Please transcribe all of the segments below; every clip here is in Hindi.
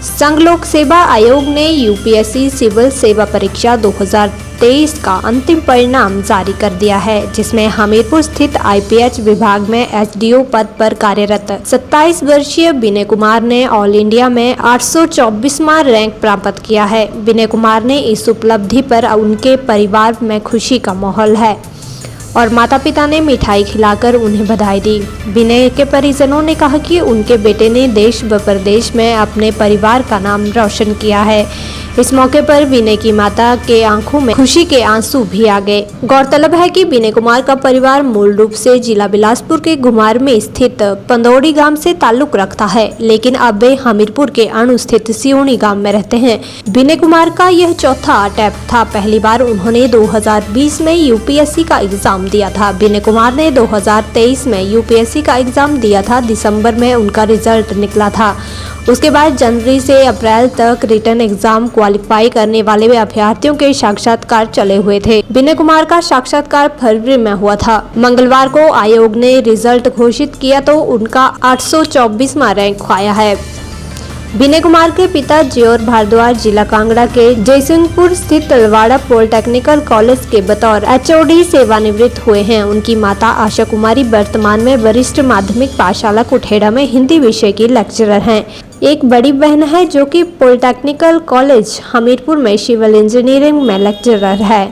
संघ लोक सेवा आयोग ने यूपीएससी सिविल सेवा परीक्षा 2023 का अंतिम परिणाम जारी कर दिया है, जिसमें हमीरपुर स्थित आईपीएच विभाग में एसडीओ पद पर कार्यरत 27 वर्षीय विनय कुमार ने ऑल इंडिया में 824वां रैंक प्राप्त किया है। विनय कुमार ने इस उपलब्धि पर उनके परिवार में खुशी का माहौल है और माता पिता ने मिठाई खिलाकर उन्हें बधाई दी। विनय के परिजनों ने कहा कि उनके बेटे ने देश व प्रदेश में अपने परिवार का नाम रोशन किया है। इस मौके पर विनय की माता के आंखों में खुशी के आंसू भी आ गए। गौरतलब है कि विनय कुमार का परिवार मूल रूप से जिला बिलासपुर के घुमार में स्थित पंदौड़ी गांव से ताल्लुक रखता है, लेकिन अब वे हमीरपुर के अणु स्थित सियोनी गांव में रहते हैं। विनय कुमार का यह चौथा अटेम्प्ट था। पहली बार उन्होंने 2020 में यूपीएससी का एग्जाम दिया था। विनय कुमार ने 2023 में यूपीएससी का एग्जाम दिया था। दिसंबर में उनका रिजल्ट निकला था। उसके बाद जनवरी से अप्रैल तक रिटर्न एग्जाम क्वालिफाई करने वाले अभ्यर्थियों के साक्षात्कार चले हुए थे। विनय कुमार का साक्षात्कार फरवरी में हुआ था। मंगलवार को आयोग ने रिजल्ट घोषित किया तो उनका 824वां रैंक आया है। विनय कुमार के पिता ज्योर भारद्वाज जिला कांगड़ा के जयसिंहपुर स्थित तलवाड़ा पॉलिटेक्निकल कॉलेज के बतौर एचओडी सेवानिवृत्त हुए हैं। उनकी माता आशा कुमारी वर्तमान में वरिष्ठ माध्यमिक पाठशाला कुठेड़ा में हिंदी विषय की लेक्चरर हैं। एक बड़ी बहन है जो कि पॉलिटेक्निकल कॉलेज हमीरपुर में सिविल इंजीनियरिंग में लेक्चरर है।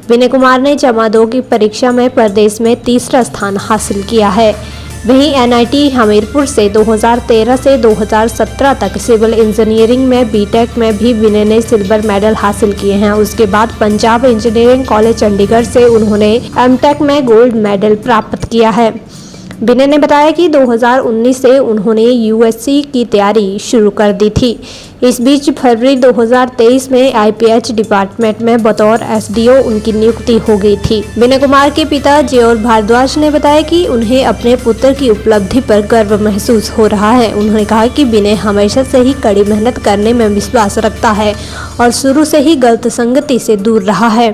विनय कुमार ने जमा 2 की परीक्षा में प्रदेश में तीसरा स्थान हासिल किया है। वहीं एनआईटी हमीरपुर से 2013 से 2017 तक सिविल इंजीनियरिंग में बीटेक में भी विनय ने सिल्वर मेडल हासिल किए हैं। उसके बाद पंजाब इंजीनियरिंग कॉलेज चंडीगढ़ से उन्होंने एमटेक में गोल्ड मेडल प्राप्त किया है। विनय ने बताया कि 2019 से उन्होंने यूएससी की तैयारी शुरू कर दी थी। इस बीच फरवरी 2023 में आईपीएच डिपार्टमेंट में बतौर एसडीओ उनकी नियुक्ति हो गई थी। विनय कुमार के पिता ज्योर भारद्वाज ने बताया कि उन्हें अपने पुत्र की उपलब्धि पर गर्व महसूस हो रहा है। उन्होंने कहा कि विनय हमेशा से ही कड़ी मेहनत करने में विश्वास रखता है और शुरू से ही गलत संगति से दूर रहा है।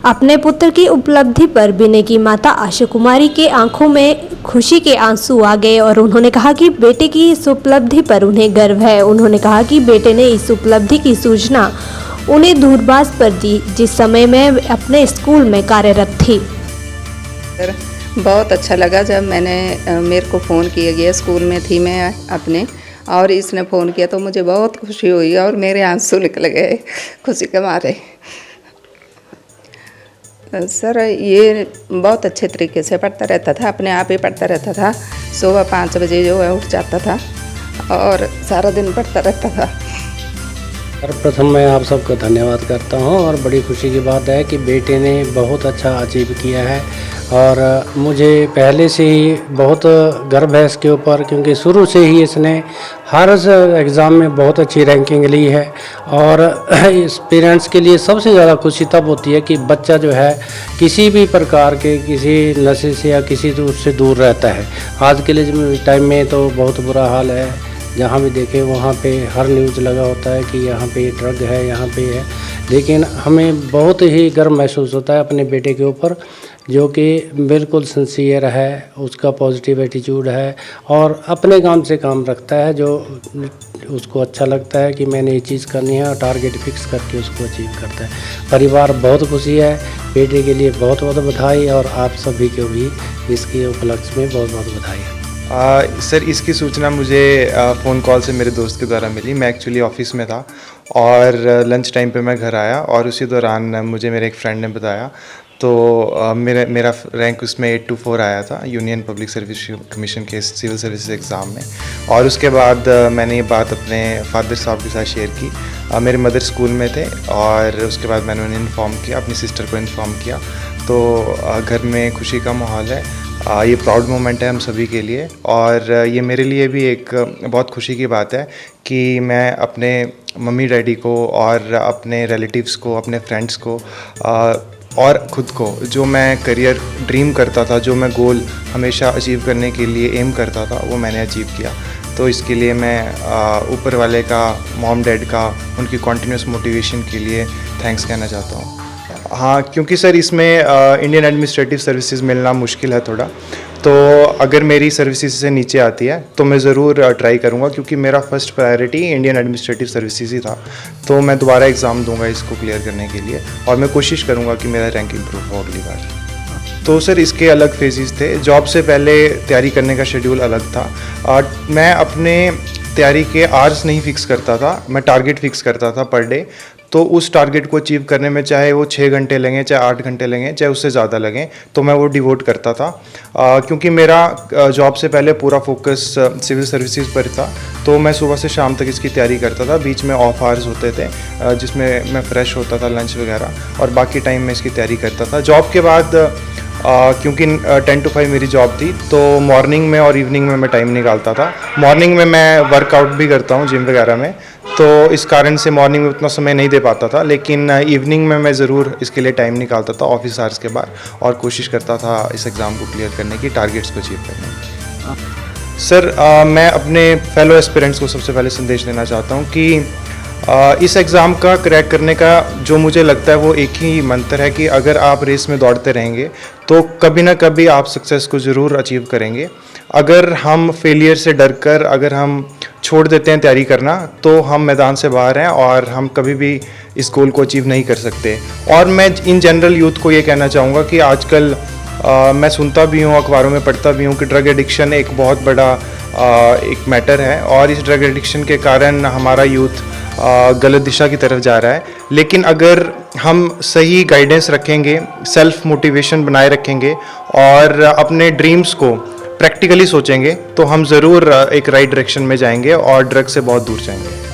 अपने पुत्र की उपलब्धि पर विनय की माता आशा कुमारी के आंखों में खुशी के आंसू आ गए और उन्होंने कहा कि बेटे की इस उपलब्धि पर उन्हें गर्व है। उन्होंने कहा कि बेटे ने इस उपलब्धि की सूचना उन्हें दूरभाष पर दी, जिस समय मैं अपने स्कूल में कार्यरत थी। बहुत अच्छा लगा जब मेरे को फ़ोन किया गया। स्कूल में थी मैं अपने, और इसने फ़ोन किया तो मुझे बहुत खुशी हुई और मेरे आंसू निकल गए खुशी के मारे। सर ये बहुत अच्छे तरीके से पढ़ता रहता था, अपने आप ही पढ़ता रहता था। सुबह 5 बजे जो है उठ जाता था और सारा दिन पढ़ता रहता था। सर्वप्रथम मैं आप सबका धन्यवाद करता हूं और बड़ी खुशी की बात है कि बेटे ने बहुत अच्छा अचीव किया है और मुझे पहले से ही बहुत गर्व है इसके ऊपर, क्योंकि शुरू से ही इसने हर एग्ज़ाम में बहुत अच्छी रैंकिंग ली है। और इस पेरेंट्स के लिए सबसे ज़्यादा खुशी तब होती है कि बच्चा जो है किसी भी प्रकार के किसी नशे से या किसी से दूर रहता है। आज के टाइम में तो बहुत बुरा हाल है, जहाँ भी देखें वहाँ पे हर न्यूज़ लगा होता है कि यहाँ पे ड्रग है, यहाँ पे है। लेकिन हमें बहुत ही गर्व महसूस होता है अपने बेटे के ऊपर, जो कि बिल्कुल सिंसियर है, उसका पॉजिटिव एटीट्यूड है और अपने काम से काम रखता है, जो उसको अच्छा लगता है कि मैंने ये चीज़ करनी है और टारगेट फिक्स करके उसको अचीव करता है। परिवार बहुत खुशी है। बेटे के लिए बहुत बहुत बधाई और आप सभी को भी इसके उपलक्ष्य में बहुत बहुत बधाई। सर इसकी सूचना मुझे फ़ोन कॉल से मेरे दोस्त के द्वारा मिली। मैं एक्चुअली ऑफिस में था और लंच टाइम पे मैं घर आया और उसी दौरान मुझे मेरे एक फ्रेंड ने बताया। तो मेरा रैंक उसमें 824 आया था यूनियन पब्लिक सर्विस कमीशन के सिविल सर्विसेज एग्ज़ाम में। और उसके बाद मैंने ये बात अपने फादर साहब के साथ शेयर की। मेरे मदर स्कूल में थे और उसके बाद मैंने उन्हें इन्फॉर्म किया, अपनी सिस्टर को इन्फॉर्म किया। तो घर में खुशी का माहौल है। ये प्राउड मोमेंट है हम सभी के लिए और ये मेरे लिए भी एक बहुत खुशी की बात है कि मैं अपने मम्मी डैडी को और अपने रिलेटिव्स को, अपने फ्रेंड्स को और ख़ुद को, जो मैं करियर ड्रीम करता था, जो मैं गोल हमेशा अचीव करने के लिए एम करता था, वो मैंने अचीव किया। तो इसके लिए मैं ऊपर वाले का, मॉम डैड का, उनकी कॉन्टीन्यूस मोटिवेशन के लिए थैंक्स कहना चाहता हूँ। हाँ, क्योंकि सर इसमें इंडियन एडमिनिस्ट्रेटिव सर्विसेज मिलना मुश्किल है थोड़ा, तो अगर मेरी सर्विसेज से नीचे आती है तो मैं ज़रूर ट्राई करूँगा, क्योंकि मेरा first priority Indian administrative services ही था। तो मैं दोबारा एग्ज़ाम दूंगा इसको क्लियर करने के लिए, और मैं कोशिश करूँगा कि मेरा रैंक इम्प्रूव हो अगली बार। तो सर इसके अलग फेजेस थे। जॉब से पहले तैयारी करने का शेड्यूल अलग था। मैं अपने तैयारी के आवर्स नहीं फिक्स करता था, मैं टारगेट फिक्स करता था पर डे। तो उस टारगेट को अचीव करने में चाहे वो 6 घंटे लगें, चाहे 8 घंटे लगें, चाहे उससे ज़्यादा लगें, तो मैं वो डिवोट करता था। क्योंकि मेरा जॉब से पहले पूरा फोकस सिविल सर्विसेज पर था, तो मैं सुबह से शाम तक इसकी तैयारी करता था। बीच में ऑफ आवर्स होते थे जिसमें मैं फ़्रेश होता था, लंच वगैरह, और बाकी टाइम में इसकी तैयारी करता था। जॉब के बाद क्योंकि 10 to 5 मेरी जॉब थी, तो मॉर्निंग में और इवनिंग में मैं टाइम निकालता था। मॉर्निंग में मैं वर्कआउट भी करता हूँ जिम वगैरह में, तो इस कारण से मॉर्निंग में उतना समय नहीं दे पाता था, लेकिन इवनिंग में मैं ज़रूर इसके लिए टाइम निकालता था ऑफिस आवर्स के बाद, और कोशिश करता था इस एग्ज़ाम को क्लियर करने की, टारगेट्स को अचीव करने की। सर मैं अपने फेलो एस्पिरेंट्स को सबसे पहले संदेश देना चाहता हूँ कि इस एग्ज़ाम का क्रैक करने का जो मुझे लगता है वो एक ही मंत्र है कि अगर आप रेस में दौड़ते रहेंगे तो कभी ना कभी आप सक्सेस को ज़रूर अचीव करेंगे। अगर हम फेलियर से डर कर अगर हम छोड़ देते हैं तैयारी करना, तो हम मैदान से बाहर हैं और हम कभी भी इस गोल को अचीव नहीं कर सकते। और मैं इन जनरल यूथ को ये कहना चाहूँगा कि आजकल मैं सुनता भी हूँ, अखबारों में पढ़ता भी हूँ कि ड्रग एडिक्शन एक बहुत बड़ा एक मैटर है, और इस ड्रग एडिक्शन के कारण हमारा यूथ गलत दिशा की तरफ जा रहा है। लेकिन अगर हम सही गाइडेंस रखेंगे, सेल्फ मोटिवेशन बनाए रखेंगे और अपने ड्रीम्स को प्रैक्टिकली सोचेंगे, तो हम ज़रूर एक राइट डायरेक्शन में जाएंगे और ड्रग से बहुत दूर जाएंगे।